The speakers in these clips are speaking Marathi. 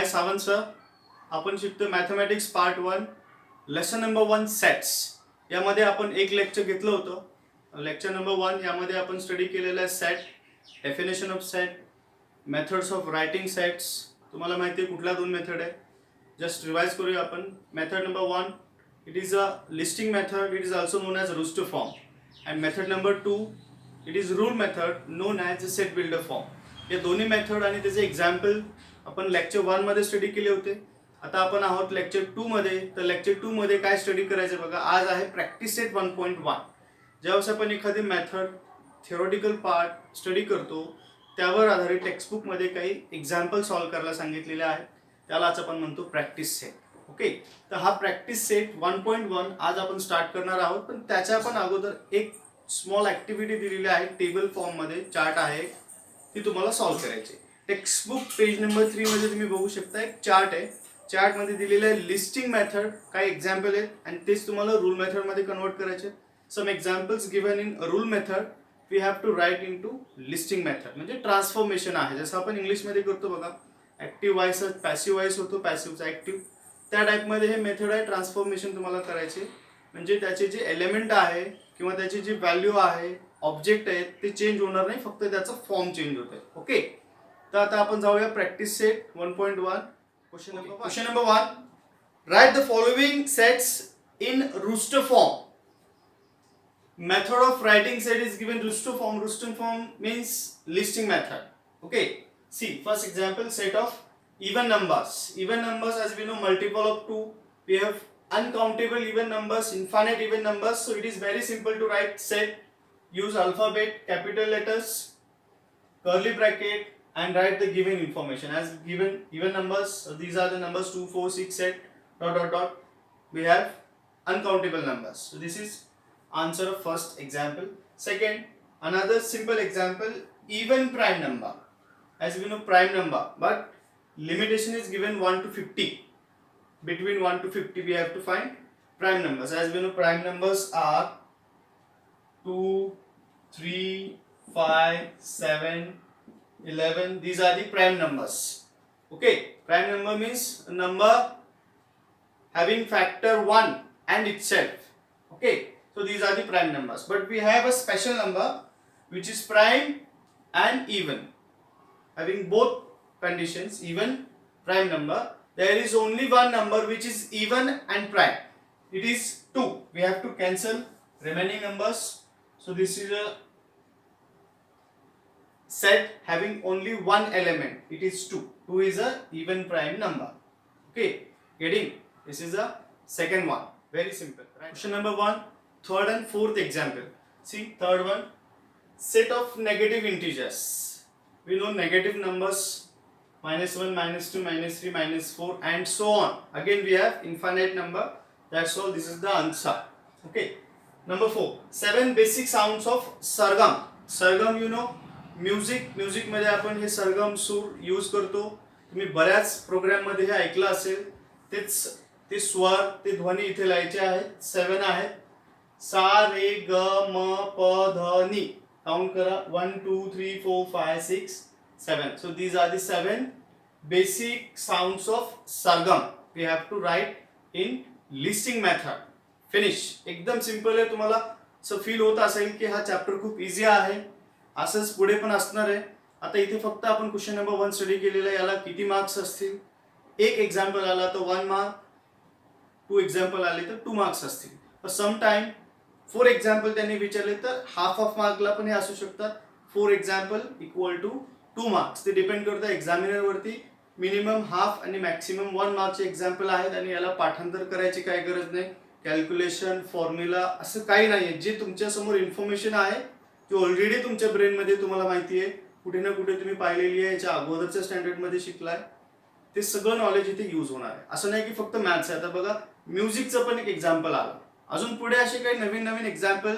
सावंत सर. आपण शिकतो mathematics part 1 lesson number 1 sets. यामध्ये आपण एक लेक्चर घेतलं होतं. लेक्चर नंबर 1 यामध्ये आपण स्टडी केलेला आहे set, definition of set, methods of writing sets. तुम्हाला माहिती आहे कुठल्या दोन मेथड आहे. जस्ट रिवाइज करूया आपण. Method number 1 it is a listing method, it is also known as roster form. And method number 2 it is rule method known as a set builder form. हे दोन्ही मेथड आणि त्याचे एक्झाम्पल आपण लेक्चर 1 मध्ये स्टडी केले होते. आता आपण आहोत लेक्चर 2 मध्ये. तर लेक्चर 2 मध्ये काय स्टडी करायचं बघा. आज आहे प्रॅक्टिस सेट 1.1. ज्यावेळेस आपण एखादी मेथड थिओरिटिकल पार्ट स्टडी करतो त्यावर आधारित टेक्स्टबुक मध्ये काही एक्झाम्पल सॉल्व्ह करायला सांगितलेले आहेत. त्यालाच आपण म्हणतो प्रॅक्टिस सेट. ओके, तर हा प्रॅक्टिस सेट 1.1 आज आपण स्टार्ट करणार आहोत. पण त्याच्या पण अगोदर एक स्मॉल ऍक्टिव्हिटी दिलेली आहे. टेबल फॉर्म मध्ये चार्ट आहे, ती तुम्हाला सॉल्व्ह करायची. टेक्स्टबुक पेज नंबर 3 मध्ये तुम्ही बघू शकता एक चार्ट आहे. चार्ट मध्ये दिलेलं आहे लिस्टिंग मेथड, काही एक्झाम्पल आहेत आणि तेच तुम्हाला रूल मेथड मध्ये कन्वर्ट करायचे. Some examples given in rule method we have to write into listing method. म्हणजे ट्रान्सफॉर्मेशन आहे. जसं आपण इंग्लिशमध्ये करतो बघा, ऍक्टिव्ह व्हायस पॅसिव्ह व्हायस होतो, पॅसिव्हचा ऍक्टिव्ह. त्या टाईपमध्ये हे मेथड आहे. ट्रान्सफॉर्मेशन तुम्हाला करायचे म्हणजे त्याचे जे एलिमेंट आहे किंवा त्याची जी व्हॅल्यू आहे, ऑब्जेक्ट आहेत ते चेंज होणार नाही, फक्त त्याचा फॉर्म चेंज होतोय. ओके, तर आता आपण जाऊया practice set 1.1. Question number 1 write the following sets in roster form. Method of writing set is given rooster form. Rooster form means listing method. Okay, see first example, set of even numbers. Even numbers, as we know, multiple of 2. We have uncountable even numbers, infinite even numbers. So it is very simple to write set. Use alphabet, capital letters, curly bracket and write the given information as given even numbers. So these are the numbers 2, 4, 6, 8 dot dot dot. We have uncountable numbers. So this is answer of first example. Second, another simple example, even prime number. As we know, prime number, but limitation is given 1 to 50. Between 1 to 50 we have to find prime numbers. As we know, prime numbers are 2, 3, 5, 7, 11. These are the prime numbers. Okay, prime number means a number having factor 1 and itself. Okay, so these are the prime numbers. But we have a special number which is prime and even, having both conditions, even, prime number. There is only one number which is even and prime. It is 2. We have to cancel remaining numbers. So this is a set having only one element. It is 2. 2 is a even prime number. Okay, getting? This is a second one. Very simple. Right? Question number 1, third and fourth example. See, third one, set of negative integers. We know negative numbers, -1, -2, -3, -4 and so on. Again we have infinite number. That's all. This is the answer. Okay. Number 4, 7 basic sounds of sargam. Sargam, you know, music. Music मध्ये आपण हे सरगम सूर यूज करतो. तुम्ही बऱ्याच प्रोग्राम मध्ये हे ऐकलं असेल. तेच ते स्वर, ते ध्वनी इथे लिहायचे आहेत. 7 आहेत. सा, रे, ग, म, प, ध, नी. काउंट करा. 1 2 3 4 5 6 7. So these are the 7 basic sounds of sargam. We have to write in listing method. Finish. एकदम सिंपल आहे. तुम्हाला असं फील होत असेल की हा चॅप्टर खूप इझी आहे. असंच पुढे पण असणार आहे. आता इथे फक्त आपण क्वेश्चन नंबर 1 स्टडी केलेला आहे. याला किती मार्क्स असतील? एक एक्झाम्पल आला तर 1 मार्क, 2 एक्झाम्पल आले तर 2 मार्क्स असतील. सम टाइम 4 एक्झाम्पल त्यांनी विचारले तर हाफ ऑफ मार्कला पण हे असू शकतात. 4 एक्झाम्पल इक्वल टू 2 मार्क्स. ते डिपेंड करतं एक्झामिनर वरती. मिनिमम हाफ आणि मॅक्सिमम 1 मार्कचे एक्झाम्पल आहेत आणि याला पाठांतर करायची काही गरज नाही. कॅल्क्युलेशन, फॉर्म्युला असं काही नाहीये. जे तुमच्या समोर इन्फॉर्मेशन आहे ती ऑलरेडी तुमच्या ब्रेनमध्ये तुम्हाला माहिती आहे, कुठे ना कुठे तुम्ही पाहिलेली आहे, याच्या अगोदरच्या स्टँडर्डमध्ये शिकलाय. ते सगळं नॉलेज इथे यूज होणार आहे. असं नाही की फक्त मॅथ्स आहे. आता बघा, म्युझिकचं पण एक एक्झाम्पल आलं. अजून पुढे असे काही नवीन नवीन एक्झाम्पल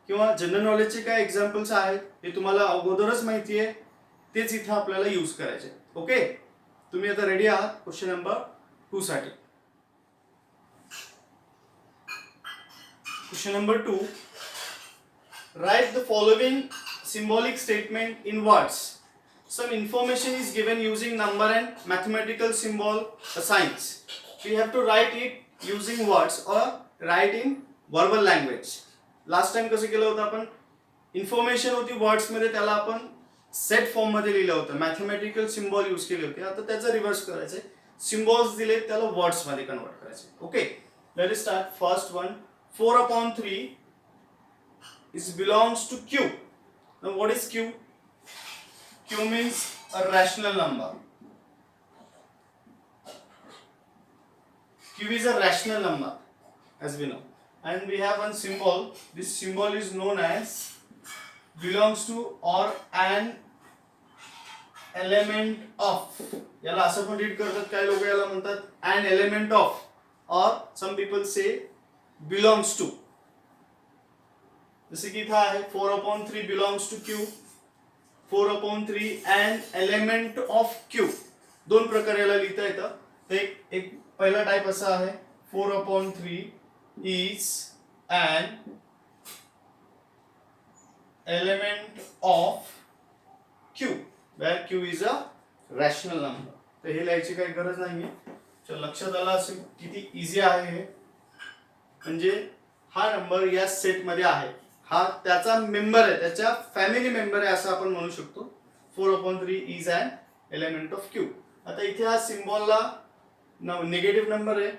किंवा जनरल नॉलेजचे काही एक्झाम्पल्स आहेत हे तुम्हाला अगोदरच माहिती आहे, तेच इथे आपल्याला यूज करायचे. ओके, तुम्ही आता रेडी आहात क्वेश्चन नंबर 2 साठी. Question number 2, write the following symbolic statement in words. some information is given using number and mathematical symbol signs. We have to write it using words or write in verbal language. Last time कसं केलं होतं आपण, इन्फॉर्मेशन होती वर्ड्स मध्ये, त्याला आपण सेट फॉर्म मध्ये लिहिलं होतं, मॅथमॅटिकल सिम्बॉल यूज केले होते. आता त्याचं रिव्हर्स करायचंय, सिम्बॉल्स दिले त्याला वर्ड्स मध्ये कन्वर्ट करायचे. Okay, let us start. First one, 4/3 is belongs to Q. Now what is Q? Q means a rational number. Q is a rational number, as we know. And we have one symbol. This symbol is known as belongs to or an element of. याला असं पण रीड करतात, काही लोक याला म्हणतात an element of, or some people say belongs to. जसे की इथं आहे 4/3 belongs to Q, 4/3 an element of Q. दोन प्रकार याला लिहिता येतं. एक पहिला टाइप असा आहे, 4/3 is an element of Q, where Q is a rational number. तर हे लिहायची काही गरज नाहीये. चल, लक्षात आलं असेल किती इझी आहे हे. म्हणजे हा नंबर या सेट मध्ये आहे, हा त्याचा मेंबर आहे, त्याच्या फॅमिली मेंबर आहे असं आपण म्हणू शकतो. 4/3 is an element of Q. आता इथे हा सिम्बॉलला निगेटिव्ह नंबर आहे,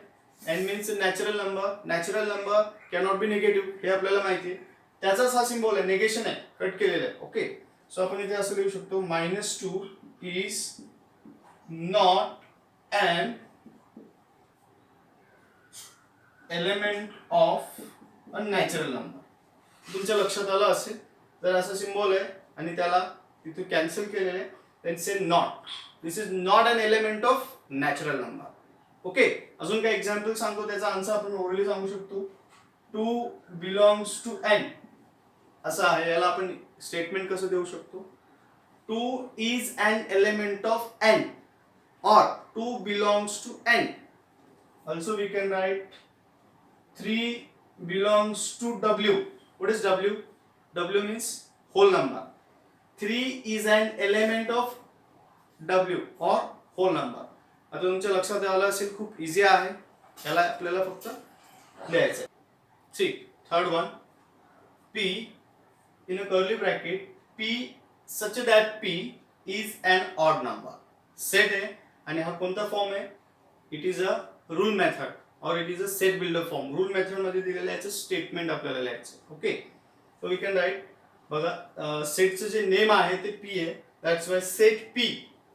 N means natural number. Natural number cannot be negative, हे आपल्याला माहिती आहे. त्याचाच हा सिम्बॉल आहे, निगेशन आहे, कट केलेलं आहे. ओके, सो आपण इथे असं लिहू शकतो, -2 is not an element of a natural number. तुमच्या लक्षात आलं असेल, जर असा सिम्बॉल आहे आणि त्याला तिथे कॅन्सल केलेलं आहे, then say not, this is not an element of natural number. Okay, अजून काही एक्झाम्पल सांगतो, त्याचा आन्सर आपण ओरली सांगू शकतो. 2 बिलॉंग्स टू n असं आहे, याला आपण स्टेटमेंट कसं देऊ शकतो, 2 is an element of n or 2 belongs to n. Also we can write 3 belongs to w. What is w? W means whole number. 3 is an element of w or whole number. आता तुमच्या लक्षात आलं असेल, खूप इझी आहे, याला आपल्याला फक्त लिहायचं. ठीक, third one, p in a curly bracket, p such that p is an odd number. Set आहे आणि हा कोणता फॉर्म आहे, it is a rule method और it is a set builder form. Rule method मध्ये दिलेलं याचं स्टेटमेंट आपल्याला लिहायचं. Okay, so we can write, बघा सेटचं जे नेम आहे ते पी आहे, दॅट्स वाय सेट पी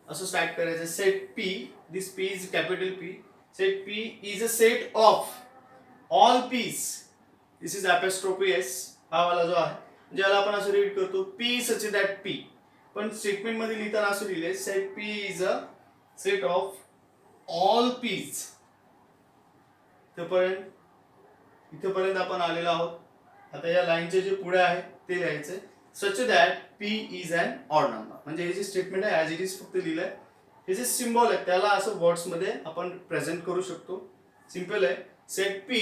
असं स्टार्ट करायचं. Set P, this P is capital P. Set P is a set of all P's, this is apostrophe S, हा वाला जो आहे, ज्याला आपण असं रीड करतो, पी सच दॅट पी. पण स्टेटमेंट मध्ये लिहिताना असं लिहिलंय, set P is a set of all P's. इथपर्यंत आपण आलेलो आहोत. आता या लाईनचे जे पुढे आहे ते लिहायचंय, such that P is an odd number. म्हणजे हे जे स्टेटमेंट आहे ॲज इट इज फक्त लिहिलंय. हे जे सिम्बॉल आहे त्याला असं वर्ड्स मध्ये आपण प्रेझेंट करू शकतो. सिंपल आहे, set P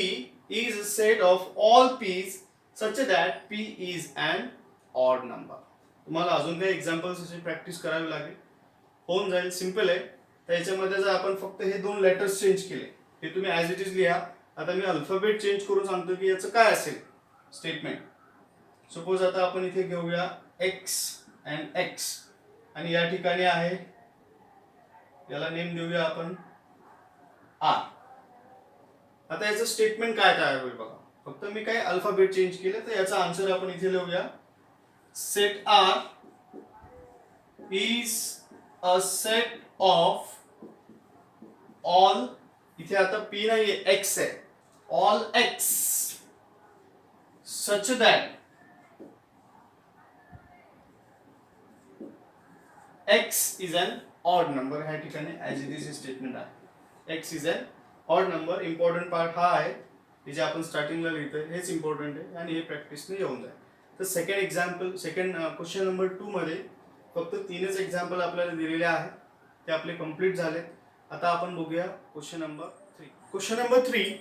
is a set of all P's such that P is an odd number. तुम्हाला अजून काही एक्झाम्पल्स अशी प्रॅक्टिस करावी लागेल, होऊन जाईल. सिंपल आहे. त्याच्यामध्ये जर आपण फक्त हे दोन लेटर्स चेंज केले, हे तुम्ही ॲज इट इज लिहा. आता मी अल्फाबेट चेंज करून सांगतो की याचं काय असेल स्टेटमेंट. सपोज आता आपण इथे घेऊया एक्स अँड एक्स, आणि या ठिकाणी आहे, याला नेम देऊया आपण आर. आता याचं स्टेटमेंट काय तयार होईल बघा, फक्त मी काय अल्फाबेट चेंज केलं, तर याचा आन्सर आपण इथे लिहूया. Set R is a set of all, इथे आता पी नाहीये, एक्स आहे, all X such that X is an odd number. ह्या ठिकाणी ॲज इट इज स्टेटमेंट आहे, X is an odd number. Important part हा आहे, जे आपण स्टार्टिंगला लिहितोय हेच इम्पॉर्टंट आहे, आणि हे प्रॅक्टिसने येऊन जाईल. तर second example, second question number 2 मध्ये फक्त 3च एक्झाम्पल आपल्याला दिलेले आहेत, ते आपले कंप्लीट झालेत. आता आपण बघूया question number 3. Question number 3,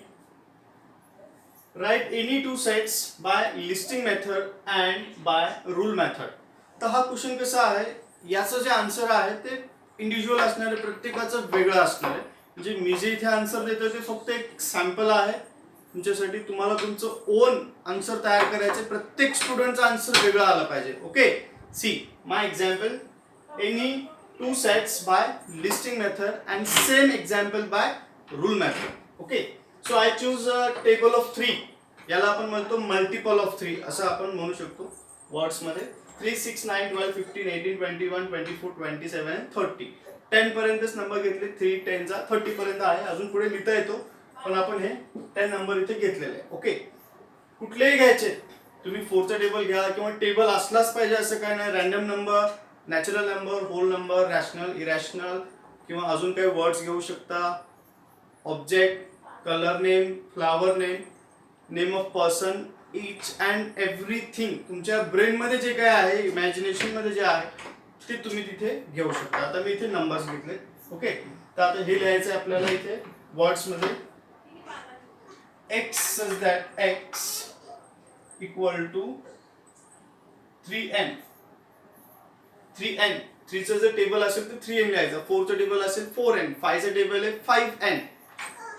write any two sets by listing method and by rule method. तर हा क्वेश्चन कसा आहे, याचं जे आन्सर आहे ते इंडिव्हिज्युअल असणार आहे, प्रत्येकाचं वेगळं असणार आहे. म्हणजे मी जे इथे आन्सर देतोय ते फक्त एक सॅम्पल आहे तुमच्यासाठी. तुम्हाला तुमचं ओन आन्सर तयार करायचे, प्रत्येक स्टुडंटचा आन्सर वेगळा आला पाहिजे. Okay, see my example, any two sets by listing method and same example by rule method. Okay, so I choose a table of 3. याला आपण म्हणतो मल्टिपल ऑफ 3 असं आपण म्हणू शकतो वर्ड्समध्ये. 3, 6, 9, 12, 15, 18, 21, 24, 27 आणि 30. 10 पर्यंतच नंबर घेतले. 3, 10 चा 30 पर्यंत आहे. अजून पुढे लिहिता येतो, पण आपण हे 10 नंबर इथे घेतलेले आहे. ओके, कुठलेही घ्यायचे तुम्ही, 4चा टेबल घ्या किंवा टेबल असलाच पाहिजे असं काय नाही. Random number, natural number, whole number, rational, irrational किंवा अजून काही वर्ड्स घेऊ शकता. Object, colour name, flower name, name of person, each and everything. तुमच्या ब्रेन मध्ये जे काय आहे, इमॅजिनेशन मध्ये जे आहे ते तुम्ही तिथे घेऊ शकता. आता मी इथे नंबर्स घेतले. ओके, तर आता हे लिहायचं आहे आपल्याला इथे वर्ड्स मध्ये. x such that x equal to 3n. 3n, 3 चं जर टेबल असेल तर 3n लिहायचं, 4 चं टेबल असेल 4n, 5 चं टेबल आहे 5n.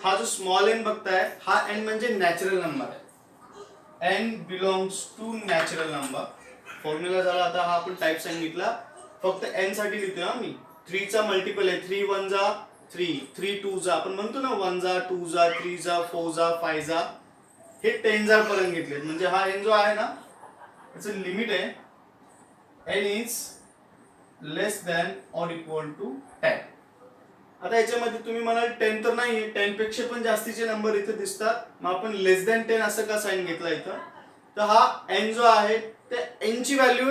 हा जो स्मॉल n बघताय हा n म्हणजे नॅचरल नंबर आहे. n belongs to natural number. Formula झाला. आता हा आपण टाइप सांगितला, फक्त n साठी लिहितोय मी. 3 चा मल्टिपल आहे, 3 1 जा 3, 3 2 जा, आपण म्हणतो ना 1 जा 2 जा 3 जा 4 जा 5 जा, हे 10 जा पर्यंत घेतले. म्हणजे हा n जो आहे ना त्याचं लिमिट आहे n is less than or equal to 10. आता याच्यामध्ये तुम्ही म्हणाल 10 तर नाहीये, 10 पेक्षा पण जास्तीचे नंबर इथे दिसतात, मग आपण लेस दॅन 10 असं का साइन घेतला इथं. तर हा n जो आहे ते n ची value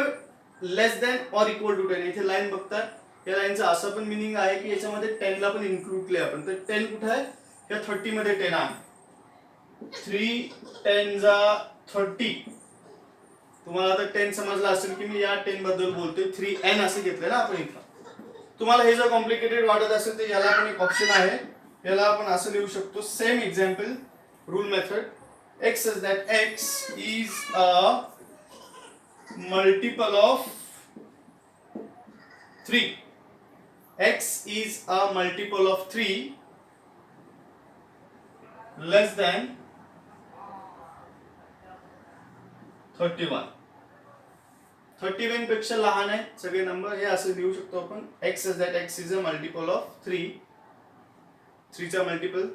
less than or equal to 10. इथे लाईन बघतात, या लाईनचं असं पण मिनिंग आहे की याच्यामध्ये 10 ला पण इन्क्लूड केले आपण. तर 10 कुठे आहे, या 30 मध्ये 10 आहे. 3 10 जा 30. तुम्हाला आता 10 समजलं असेल की मी या 10 बद्दल बोलतोय. 3n असं घेतलं ना आपण इथं. तुम्हाला हे जर कॉम्प्लिकेटेड वाटत असेल तर याला पण एक ऑप्शन आहे, याला आपण असं लिहू शकतो. Same example, rule method. x such that x is a multiple of 3. x is a multiple of 3 less than 31. 31 पेक्षा लहान आहे सगळे नंबर, हे असं लिहू शकतो आपण. x such that x is a multiple of 3. 3 चा मल्टिपल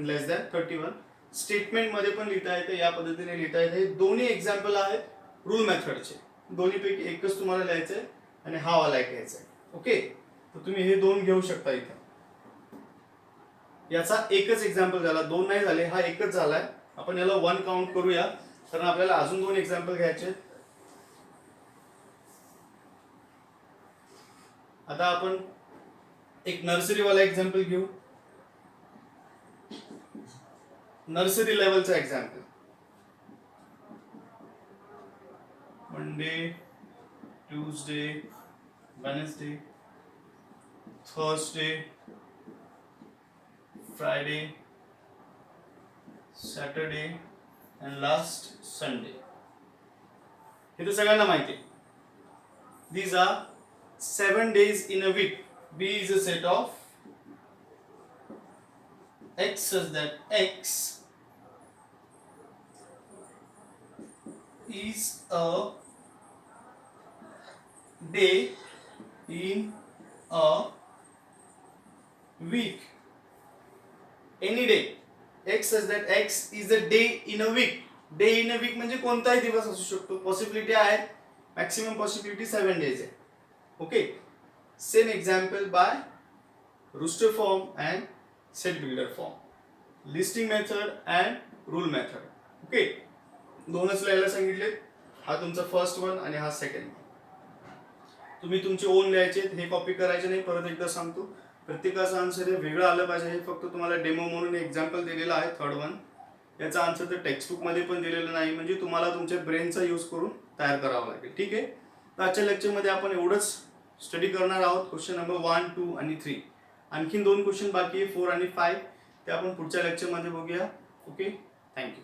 लेस दॅन 31. स्टेटमेंट मध्ये पण लिहिता येते, या पद्धतीने लिहिता येते. दोन्ही एक्झाम्पल आहेत रूल मेथडचे. दोन्हीपैकी एकच तुम्हाला लिहायचंय आणि हा वाला एक घ्यायचा आहे. ओके, तर तुम्ही हे दोन घेऊ शकता इथं. याचा एकच एक्झाम्पल झाला, दोन नाही झाले, हा एकच झालाय. आपण याला 1 काउंट करूया, कारण आपल्याला अजून 2 एक्झाम्पल घ्यायचे. आता आपण एक नर्सरी वाला एक्झाम्पल घेऊ. नर्सरी लेवलचा example. Monday, Tuesday, Wednesday, Thursday, Friday, Saturday and last Sunday. हे तर सगळ्यांना माहिती आहे. These are 7 days in a week. B is a set of x such that x is a day in a week. Any day. X such that x is a day in a week. Day in a week म्हणजे कोणताही दिवस असू शकतो. पॉसिबिलिटी आहे, मॅक्सिमम पॉसिबिलिटी 7 days आहे. Okay, same example by roster form and set builder form. Listing method and rule method. Okay, दोनच लिहायला सांगितले. हा तुमचा फर्स्ट वन आणि हा सेकंड. तुम्ही तुमचे ओन लिहायचे, हे कॉपी करायचे नाही. परत एकदा सांगतो, प्रत्येकाचा आन्सर हे वेगळं आलं पाहिजे. हे फक्त तुम्हाला डेमो म्हणून एक्झाम्पल दिलेलं आहे, थर्ड वन. याचा आन्सर तर टेक्स्टबुक मध्ये पण दिलेलं नाही, म्हणजे तुम्हाला तुमच्या ब्रेनचा यूज करून तयार करावा लागेल. ठीक आहे, तर आजच्या लेक्चरमध्ये आपण एवढंच स्टडी करणार आहोत. क्वेश्चन नंबर 1, 2 आणि 3. आणखीन 2 क्वेश्चन बाकी आहे, 4 आणि 5. ते आपण पुढच्या लेक्चरमध्ये बघूया. Okay, thank you.